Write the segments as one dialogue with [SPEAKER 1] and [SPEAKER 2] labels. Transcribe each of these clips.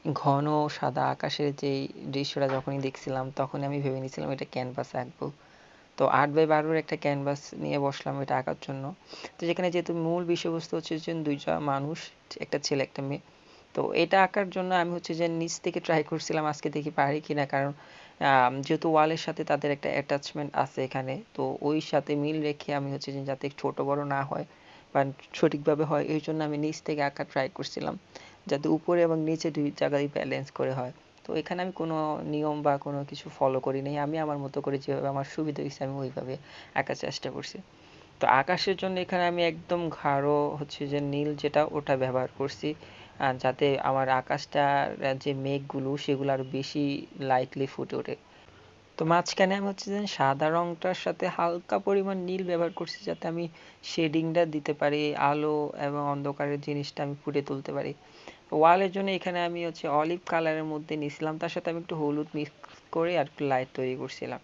[SPEAKER 1] ঘন সাদা আকাশের যেই দৃশ্যটা যখনই দেখছিলাম তখনই আমি ভেবে নিয়েছিলাম এটা ক্যানভাসে আঁকবো। তো 8x12 একটা ক্যানভাস নিয়ে বসলাম এটা আঁকার জন্য। তো যেখানে যেহেতু মূল বিষয়বস্তু হচ্ছে যে দুইটা মানুষ, একটা ছেলে একটা মেয়ে। তো এটা আঁকার জন্য আমি হচ্ছে যে নিচ থেকে ট্রাই করছিলাম আজকে দেখি পারি কিনা, কারণ যেহেতু ওয়ালের সাথে তাদের একটা অ্যাটাচমেন্ট আছে এখানে, তো ওই সাথে মিল রেখে আমি হচ্ছে যে যাতে ছোট বড় না হয় বা সঠিকভাবে হয় এই জন্য আমি নিচ থেকে আঁকা ট্রাই করছিলাম, যাতে উপরে এবং নিচে দুই জায়গায় ব্যালেন্স করে হয়। তো এখানে আমি কোনো নিয়ম বা কোনো কিছু ফলো করি নাই, আমি আমার মতো করে যেভাবে আমার সুবিধা হয়েছে আমি ওইভাবে আঁকার চেষ্টা করছি। তো আকাশের জন্য এখানে আমি একদম গাঢ় হচ্ছে যে নীল যেটা ওটা ব্যবহার করছি, যাতে আমার আকাশটার যে মেঘগুলো সেগুলো আরো বেশি লাইটলি ফুটে ওঠে। তো মাঝখানে আমি হচ্ছে যে সাদা রংটার সাথে হালকা পরিমাণ নীল ব্যবহার করছি, যাতে আমি শেডিংটা দিতে পারি, আলো এবং অন্ধকারের জিনিসটা আমি ফুটে তুলতে পারি। ওয়ালের জন্য এখানে আমি হচ্ছে অলিভ কালারের মধ্যে নিয়েছিলাম, তার সাথে আমি একটু হলুদ মিক্স করে আর একটু লাইট তৈরি করছিলাম।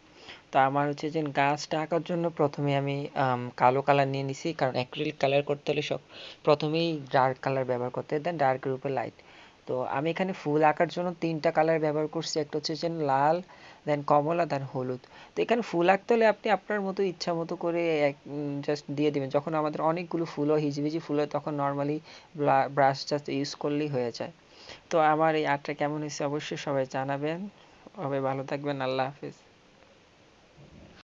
[SPEAKER 1] তো আমার হচ্ছে যে গাছটা আঁকার জন্য প্রথমে আমি কালো কালার নিয়ে নিছি, কারণ অ্যাক্রিলিক কালার করতে হলে সব প্রথমেই ডার্ক কালার ব্যবহার করতে হয়, দেন ডার্কের উপর লাইট। তো আমি এখানে ফুল আঁকার জন্য 3টা কালার ব্যবহার করছি, একটা হচ্ছে যে লাল, দেন কমলা, দেন হলুদ। তো এখানে ফুল আঁকতে হলে আপনি আপনার মতো ইচ্ছা মতো করে জাস্ট দিয়ে দিবেন। যখন আমাদের অনেকগুলো ফুল হয়, হিজিবিজি ফুল হয়, তখন নর্মালি ব্রাশ জাস্ট ইউজ করলেই হয়ে যায়। তো আমার এই আর্টটা কেমন হয়েছে অবশ্যই সবাই জানাবেন। সবাই ভালো থাকবেন, আল্লাহ হাফেজ।